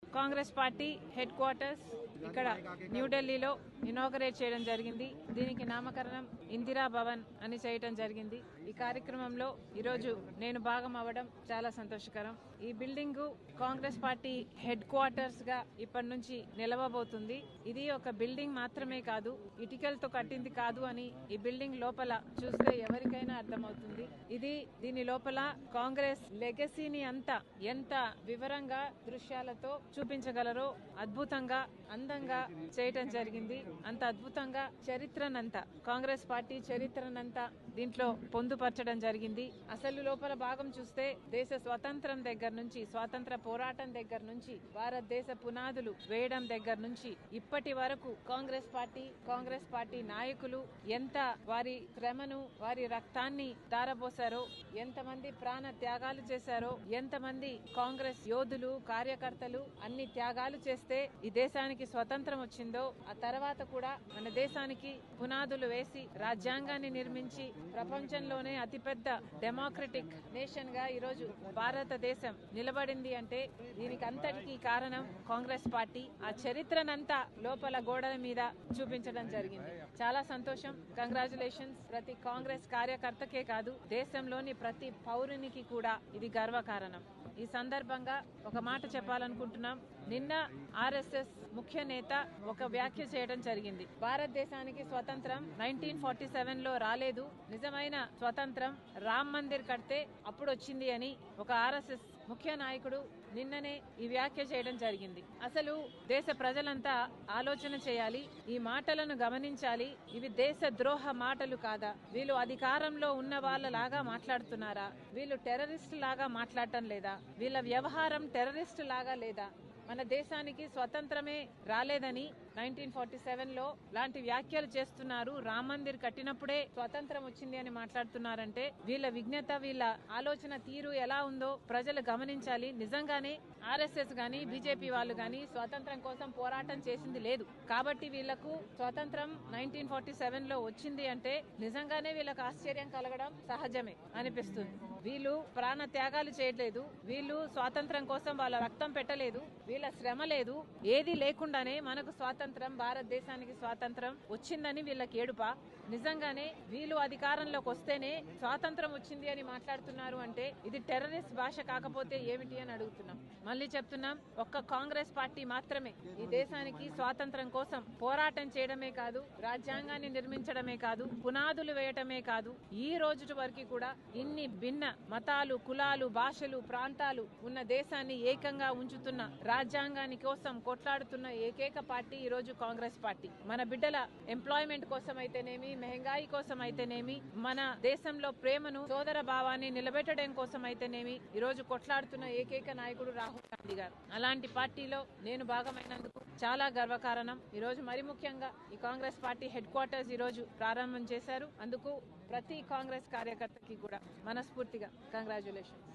Congress party head quarters ఇక్కడ న్యూఢిల్లీలో inaugurate చేయడం జరిగింది. దీనికి నామకరణం ఇందిరా భవన్ అని చేయడం జరిగింది. ఈ కార్యక్రమంలో ఈరోజు నేను భాగం అవ్వడం చాలా సంతోషకరం. ఈ building Congress party head quarters గా ఇప్పటి నుంచి నిలవబోతుంది. ఇది ఒక బిల్డింగ్ మాత్రమే కాదు, ఇటుకలతో కట్టింది కాదు అని ఈ బిల్డింగ్ లోపల చూస్తే ఎవరికైనా అర్థమవుతుంది. దీని లోపల కాంగ్రెస్ లెగసీని అంతా ఎంత వివరంగా దృశ్యాలతో చూపించగలరో అద్భుతంగా అందంగా చేయటం జరిగింది. అంత అద్భుతంగా చరిత్రనంతా కాంగ్రెస్ పార్టీ చరిత్రనంతా దీంట్లో పొందుపరచడం జరిగింది. అసలు లోపల భాగం చూస్తే దేశ స్వాతంత్రం దగ్గర నుంచి, స్వాతంత్ర పోరాటం దగ్గర నుంచి, భారతదేశ పునాదులు వేయడం దగ్గర నుంచి ఇప్పటి వరకు కాంగ్రెస్ పార్టీ నాయకులు ఎంత వారి శ్రమను, వారి రక్తాన్ని ధారపోసారో, ఎంతమంది ప్రాణ త్యాగాలు చేశారో, ఎంతమంది కాంగ్రెస్ యోధులు కార్యకర్తలు అన్ని త్యాగాలు చేస్తే ఈ దేశానికి స్వతంత్రం వచ్చిందో, ఆ తర్వాత కూడా మన దేశానికి పునాదులు వేసి రాజ్యాంగాన్ని నిర్మించి ప్రపంచంలోనే అతిపెద్ద డెమోక్రటిక్ నేషన్ గా ఈరోజు భారతదేశం నిలబడింది అంటే దీనికి అంతటికీ కారణం కాంగ్రెస్ పార్టీ. ఆ చరిత్రనంతా లోపల గోడల మీద చూపించడం జరిగింది. చాలా సంతోషం. కంగ్రాచులేషన్స్. ప్రతి కాంగ్రెస్ కార్యకర్తకే కాదు, దేశంలోని ప్రతి పౌరునికి కూడా ఇది గర్వకారణం. ఈ సందర్భంగా ఒక మాట చెప్పాలనుకుంటున్నాం. నిన్న ఆర్ఎస్ఎస్ ముఖ్య నేత ఒక వ్యాఖ్య చేయడం జరిగింది. భారతదేశానికి స్వతంత్రం 1947 లో రాలేదు, నిజమైన స్వతంత్రం రామ్ మందిర్ కడితే అప్పుడు వచ్చింది అని ఒక ఆర్ఎస్ఎస్ ముఖ్య నాయకుడు నిన్ననే ఈ వ్యాఖ్య చేయడం జరిగింది. అసలు దేశ ప్రజలంతా ఆలోచన చేయాలి, ఈ మాటలను గమనించాలి. ఇవి దేశ ద్రోహ మాటలు కాదా? వీళ్ళు అధికారంలో ఉన్న వాళ్ళలాగా మాట్లాడుతున్నారా? వీళ్ళు టెర్రరిస్ట్ లాగా మాట్లాడటం లేదా? వీళ్ళ వ్యవహారం టెర్రరిస్ట్ లాగా లేదా? మన దేశానికి స్వతంత్రమే రాలేదని 1947 లో లాంటి వ్యాఖ్యలు చేస్తున్నారు. రామ్ మందిర్ కట్టినప్పుడే స్వతంత్రం వచ్చింది అని మాట్లాడుతున్నారంటే వీళ్ళ విజ్ఞత, వీళ్ళ ఆలోచన తీరు ఎలా ఉందో ప్రజలు గమనించాలి. నిజంగానే ఆర్ఎస్ఎస్ గాని బీజేపీ వాళ్ళు గాని స్వాతంత్రం కోసం పోరాటం చేసింది లేదు. కాబట్టి వీళ్లకు స్వతంత్రం 1947 లో వచ్చింది అంటే నిజంగానే వీళ్ళకు ఆశ్చర్యం కలగడం సహజమే అనిపిస్తుంది. వీళ్ళు ప్రాణ త్యాగాలు చేయట్లేదు, వీళ్ళు స్వాతంత్రం కోసం వాళ్ళ రక్తం పెట్టలేదు, వీళ్ళ శ్రమ లేదు, ఏది లేకుండానే మనకు స్వాతంత్రం, భారతదేశానికి స్వాతంత్రం వచ్చిందని వీళ్ళకి ఏడుపా? నిజంగానే వీళ్ళు అధికారంలోకి వస్తేనే స్వాతంత్రం వచ్చింది అని మాట్లాడుతున్నారు అంటే ఇది టెర్రరిస్ట్ భాష కాకపోతే ఏమిటి అని అడుగుతున్నాం. మళ్ళీ చెప్తున్నాం, ఒక్క కాంగ్రెస్ పార్టీ మాత్రమే ఈ దేశానికి స్వాతంత్రం కోసం పోరాటం చేయడమే కాదు, రాజ్యాంగాన్ని నిర్మించడమే కాదు, పునాదులు వేయటమే కాదు, ఈ రోజు వరకు కూడా ఇన్ని భిన్న మతాలు, కులాలు, భాషలు, ప్రాంతాలు ఉన్న దేశాన్ని ఏకంగా ఉంచుతున్న, రాజ్యాంగాన్ని కోసం కొట్లాడుతున్న ఏకైక పార్టీ ఈ రోజు కాంగ్రెస్ పార్టీ. మన బిడ్డల ఎంప్లాయ్మెంట్ కోసం అయితేనేమి, మెహంగాయి కోసం అయితేనేమి, మన దేశంలో ప్రేమను, సోదర భావాన్ని నిలబెట్టడం కోసం అయితేనేమి ఈ రోజు కొట్లాడుతున్న ఏకైక నాయకుడు రాహుల్ గాంధీ గారు. అలాంటి పార్టీలో నేను భాగమైనందుకు చాలా గర్వకారణం. ఈ రోజు మరి ముఖ్యంగా ఈ కాంగ్రెస్ పార్టీ హెడ్ క్వార్టర్స్ ఈ రోజు ప్రారంభం చేశారు. అందుకు ప్రతి కాంగ్రెస్ కార్యకర్తకి కూడా మనస్ఫూర్తిగా కంగ్రాచులేషన్స్.